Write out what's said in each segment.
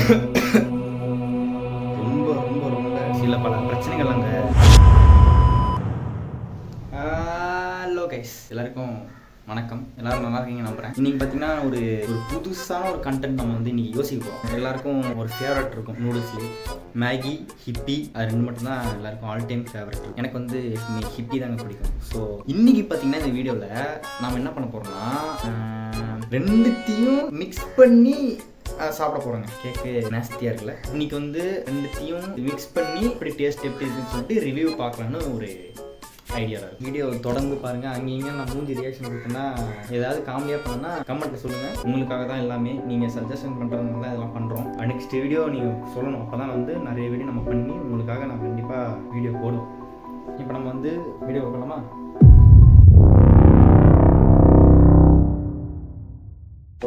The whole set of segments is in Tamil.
ரொம்ப ரொம்ப ரொம்ப சில பல பிரச்சனைகள் அங்கே. ஹலோ கைஸ், எல்லாருக்கும் வணக்கம். எல்லாரும் நல்லா இருக்கீங்க நம்புறேன். இன்னைக்கு பார்த்தீங்கன்னா ஒரு புதுசான ஒரு கண்டென்ட் நம்ம வந்து இன்னைக்கு யோசிக்க போகிறோம். எல்லாருக்கும் ஒரு ஃபேவரட் இருக்கும் நூடுல்ஸ்லேயே. மேகி, ஹிப்பி, அது ரெண்டு மட்டும்தான் எல்லாருக்கும் ஆல் டைம் ஃபேவரட். எனக்கு வந்து ஹிப்பி தாங்க பிடிக்கும். ஸோ இன்னைக்கு பார்த்தீங்கன்னா இந்த வீடியோவில் நாம் என்ன பண்ண போகிறோம்னா, ரெண்டுத்தையும் மிக்ஸ் பண்ணி சாப்பிட போகிறோங்க. கேக்கு நேஸ்டியாக இருக்குல்ல. இன்னைக்கு வந்து ரெண்டுத்தையும் மிக்ஸ் பண்ணி இப்படி டேஸ்ட் எப்படி இருக்குன்னு சொல்லிட்டு ரிவ்யூ பார்க்கலான்னு ஒரு ஐடியாவில் இருக்கும். வீடியோ தொடர்ந்து பாருங்கள். அங்கேயும் நான் மூஞ்சி ரியாக்ஷன் கொடுத்தேன்னா ஏதாவது காமெடியாக பண்ணேன்னா கமெண்ட்டில் சொல்லுங்கள். உங்களுக்காக தான் எல்லாமே. நீங்கள் சஜஷன் பண்ணுறதுனால தான் இதெல்லாம் பண்ணுறோம். நெக்ஸ்ட் வீடியோ நீங்கள் சொல்லணும். அப்போ தான் வந்து நிறைய வீடியோ நம்ம பண்ணி உங்களுக்காக நான் கண்டிப்பாக வீடியோ போடுவோம். இப்போ நம்ம வந்து வீடியோ பார்க்கலாமா?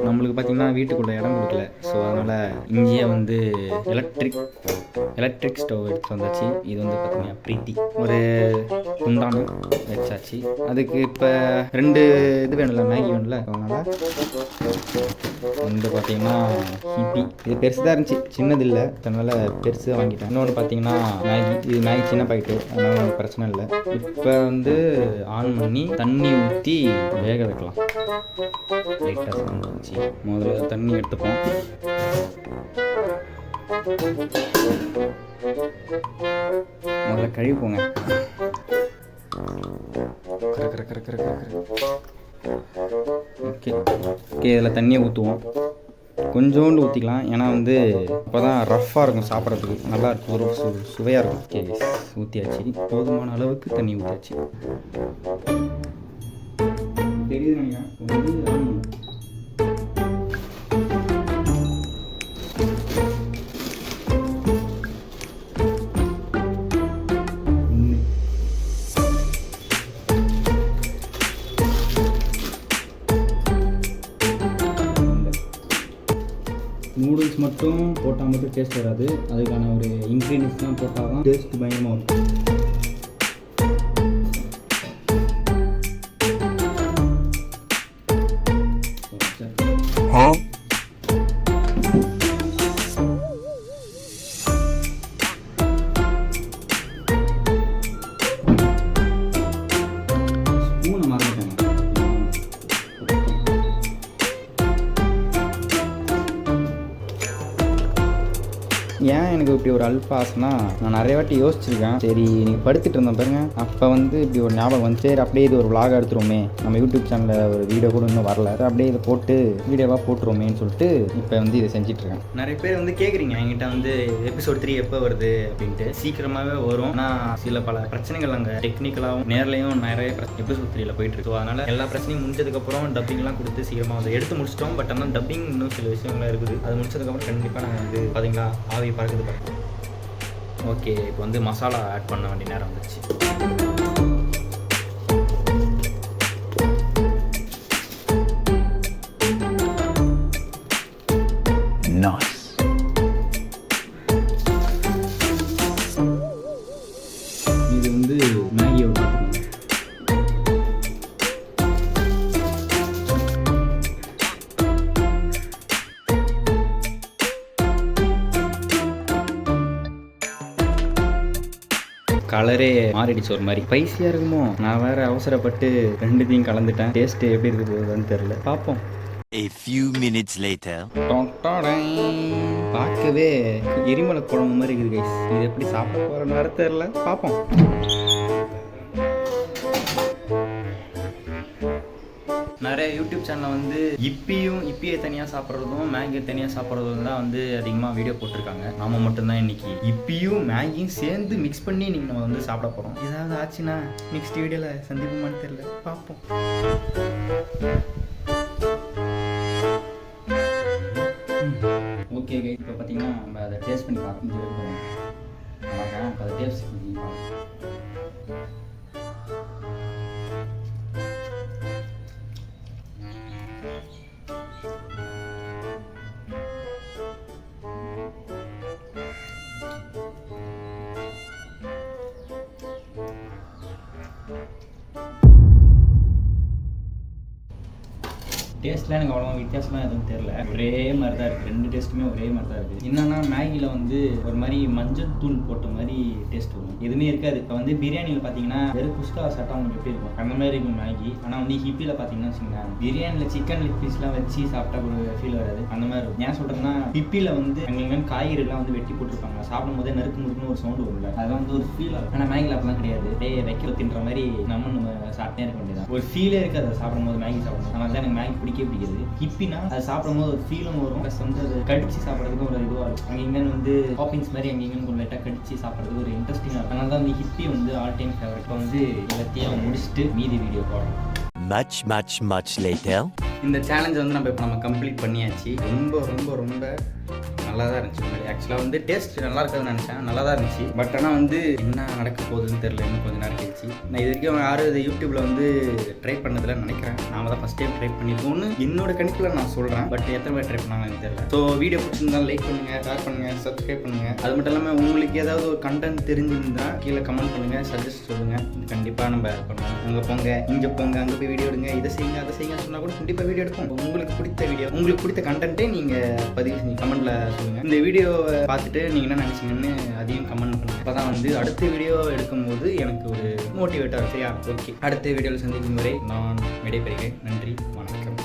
நம்மளுக்கு பார்த்தீங்கன்னா வீட்டுக்குள்ளே இடம் கொடுக்கல. ஸோ அதனால் இங்கேயே வந்து எலக்ட்ரிக் ஸ்டவ் எடுத்து வந்தாச்சு. இது வந்து பார்த்தீங்கன்னா ப்ரீத்தி ஒரு குண்டான வச்சாச்சு. அதுக்கு இப்போ 2 இது வேணும்ல, மேகி வேணும்ல. அதனால் வந்து பார்த்தீங்கன்னா ஹிப்பி இது பெருசு தான் இருந்துச்சு, சின்னது இல்லை. அதனால் பெருசு தான் வாங்கிட்டேன். இன்னொன்று பார்த்தீங்கன்னா மேகி, இது மேகி சின்ன பாக்கெட்டு, அதனால் ஒன்றும் பிரச்சனை இல்லை. இப்போ வந்து ஆன் பண்ணி தண்ணி ஊற்றி வேக வைக்கலாம். லைட்டாக சவுண்ட் வந்துச்சு. முதல்ல தண்ணி எடுத்துப்போம். முதல்ல கழுவிப்போங்க. ஓகே ஓகே, இதில் தண்ணியை ஊற்றுவோம். கொஞ்சோண்டு ஊற்றிக்கலாம், ஏன்னா வந்து அப்போ தான் ரஃப்பாக இருக்கும், சாப்பிட்றதுக்கு நல்லா இருக்கும், ஒரு சுவையாக இருக்கும். ஓகே, ஊற்றியாச்சு. போதுமான அளவுக்கு தண்ணி ஊற்றியாச்சு. தெரியுதுங்க நூடுல்ஸ் மட்டும் போட்டால் மட்டும் டேஸ்ட் வராது. அதுக்கான ஒரு இன்க்ரீடியன்ஸ் தான் போட்டால் தான் டேஸ்ட் பயங்கரமாக இருக்கும். ஸ்பூனை மறந்துட்டேன். ஏன் எனக்கு இப்படி ஒரு அல்பாஸ்னா, நான் நிறைய வாட்டி யோசிச்சிருக்கேன். சரி நீங்கள் படுத்துட்டு இருந்தேன் பாருங்க, அப்போ வந்து இப்படி ஒரு ஞாபகம் வந்து, சரி அப்படியே இது ஒரு விளாக் எடுத்துருவோமே, நம்ம யூடியூப் சேனலில் ஒரு வீடியோ கூட இன்னும் வரல, அப்படியே இதை போட்டு வீடியோவாக போட்டுருவோமேன்னு சொல்லிட்டு இப்போ வந்து இதை செஞ்சிட்ருக்கேன். நிறைய பேர் வந்து கேட்குறீங்க என்கிட்ட வந்து எபிசோட் 3 எப்போ வருது அப்படின்ட்டு. சீக்கிரமாகவே வரும். ஆனால் சில பல பிரச்சனைகள் அங்கே டெக்னிக்கலாகவும் நேர்லையும் நிறைய எபிசோட் 3ல போயிட்டு இருக்கு. அதனால் எல்லா பிரச்சனையும் முடிஞ்சதுக்கப்புறம் டப்பிங்லாம் கொடுத்து சீக்கிரமாக வந்து எடுத்து முடிச்சிட்டோம். பட் ஆனால் டப்பிங் இன்னும் சில விஷயங்கள்லாம் இருக்குது. அது முடிச்சதுக்கப்புறம் கண்டிப்பாக நாங்கள் வந்து பார்த்தீங்களா ஆவி பறக்குது பாருங்க. ஓகே, இப்போ வந்து மசாலா ஆட் பண்ண வேண்டிய நேரம் வந்துச்சு. இது வந்து மேகியோட கலரே மாறிடுச்சு, ஒரு மாதிரி ஸ்பைசியாக இருக்குமோ. நான் வேற அவசரப்பட்டு ரெண்டுத்தையும் கலந்துட்டேன். டேஸ்ட் எப்படி இருக்கு போகுதுன்னு தெரியல, பார்ப்போம். A few minutes later. பார்க்கவே எரிமலை குழம்பு மாதிரி இருக்குது கைஸ். இது எப்படி சாப்பிட போகிறேன்னு வேற தெரியல, பார்ப்போம். நிறைய யூடியூப் சேனலில் வந்து இப்பியை தனியாக சாப்பிட்றதும் மேகியை தனியாக சாப்பிட்றதும் தான் வந்து அதிகமாக வீடியோ போட்டிருக்காங்க. நாம மட்டும்தான் இன்னைக்கு இப்பியும் மேகியும் சேர்ந்து மிக்ஸ் பண்ணி நீங்கள் நம்ம வந்து சாப்பிட போகிறோம். ஏதாவது ஆச்சுன்னா நெக்ஸ்ட் வீடியோவில் சந்திப்போமான்னு தெரியல, பார்ப்போம். ஓகே கை, இப்போ பார்த்தீங்கன்னா நம்ம அதை டேஸ்ட் பண்ணி பார்க்கணும். அதை டேஸ்ட் பண்ணி பார்க்கலாம். டேஸ்ட்லாம் எனக்கு அவ்வளோ வித்தியாசம்லாம் எதுவும் தெரியல. ஒரே மாதிரி தான் இருக்குது. 2 டேஸ்ட்டுமே ஒரே மாதிரி தான் இருக்குது. என்னன்னா மேகியில் வந்து ஒரு மாதிரி மஞ்சள் தூள் போட்ட மாதிரி டேஸ்ட் வரும், எதுவுமே இருக்காது. இப்போ வந்து பிரியாணியில் பார்த்தீங்கன்னா வெறும் குஸ்கா சாப்பிட்டா உங்களுக்கு எப்படி இருக்கும் அந்த மாதிரி இருக்கும் மேகி. ஆனால் வந்து ஹிப்பியில் பார்த்தீங்கன்னா வச்சுக்கோங்க, பிரியாணியில் சிக்கன் லெக் பீஸ்லாம் வச்சு சாப்பிட்டா ஒரு ஃபீல் வராது, அந்த மாதிரி இருக்கும். ஏன் சொல்கிறேன்னா ஹிப்பியில் வந்து அங்கே காய்கறிலாம் வந்து வெட்டி போட்டுருப்பாங்க, சாப்பிடும் போதே நறுக்கு முறுக்குன்னு ஒரு சவுண்டு வரும்ல, அதெல்லாம் வந்து ஒரு ஃபீல் ஆகும். ஆனால் மேகியில் அப்படிலாம் கிடையாது. வைக்க தின்ற மாதிரி நம்ம சாப்பிட்டே இருக்க வேண்டியதான், ஒரு ஃபீலே இருக்காது அதை சாப்பிடும்போது. மேகி சாப்பிடணும், அதனால தான் எனக்கு மேகி பிடிக்காது. ஹிப்பினா அதை சாப்பிடும்போது ஒரு ஃபீலும் வரும், ப்ளஸ் வந்து அது கடிச்சு சாப்பிட்றதுக்கு ஒரு இதுவாக இருக்கும். அங்கே இங்கே வந்து பாப்பிங்ஸ் மாதிரி அங்கே இங்கே கொஞ்சம் லைட்டாக கடிச்சு சாப்பிட்றதுக்கு ஒரு இன்ட்ரெஸ்டிங்காக இருக்கும். அதனால தான் வந்து ஹிப்பி வந்து ஆல் டைம் ஃபேவரட். இப்போ வந்து எல்லாத்தையும் முடிச்சுட்டு மீதி வீடியோ போடுறோம். Much later. இந்த சேலஞ்சை வந்து நம்ம கம்ப்ளீட் பண்ணியாச்சு. ரொம்ப ரொம்ப ரொம்ப நல்லா தான் இருந்துச்சு. மாதிரி ஆக்சுவலாக வந்து டேஸ்ட் நல்லா இருக்காதுன்னு நினச்சேன், நல்லா தான் இருந்துச்சு. பட் ஆனால் வந்து என்ன நடக்க போகுதுன்னு தெரியல, இன்னும் கொஞ்சம் நேரம் கழிச்சு. நான் இது வரைக்கும் யாரும் இது யூடியூப்பில் வந்து ட்ரை பண்ணதில்லை நினைக்கிறேன். நாம தான் ஃபஸ்ட் டைம் ட்ரை பண்ணியிருக்கோம்னு என்னோட கணிப்பில் நான் சொல்கிறேன். பட் எத்தனை பேர் ட்ரை பண்ணாங்கன்னு தெரியல. ஸோ வீடியோ பிடிச்சிருந்தாலும் லைக் பண்ணுங்கள், ஷேர் பண்ணுங்கள், சப்ஸ்கிரைப் பண்ணுங்கள். அது மட்டும் இல்லாமல் உங்களுக்கு ஏதாவது ஒரு கண்டென்ட் தெரிஞ்சிருந்தா கீழே கமெண்ட் பண்ணுங்கள், சஜஸ்ட் சொல்லுங்கள். கண்டிப்பாக நம்ம பண்ணுவோம். அங்கே போங்க, இங்கே போங்க, அங்கே போய் வீடியோ எடுங்க, இதை செய்யுங்க அதை செய்யுங்க சொன்னால் கூட கண்டிப்பாக வீடியோ எடுப்போம். உங்களுக்கு பிடித்த வீடியோ, உங்களுக்கு பிடித்த கண்டென்ட்டே நீங்கள் பதிவு செஞ்சு கமெண்ட்டில் சொல்லுங்கள். இந்த வீடியோவை பார்த்துட்டு நீங்கள் என்ன நினச்சிங்கன்னு அதையும் கமெண்ட் பண்ணுங்கள். அப்போ தான் வந்து அடுத்த வீடியோ எடுக்கும்போது எனக்கு ஒரு மோட்டிவேட்டாக சரியா? ஓகே, அடுத்த வீடியோவில் சந்திக்கும் வரை நான் விடைபெறுகிறேன். நன்றி, வணக்கம்.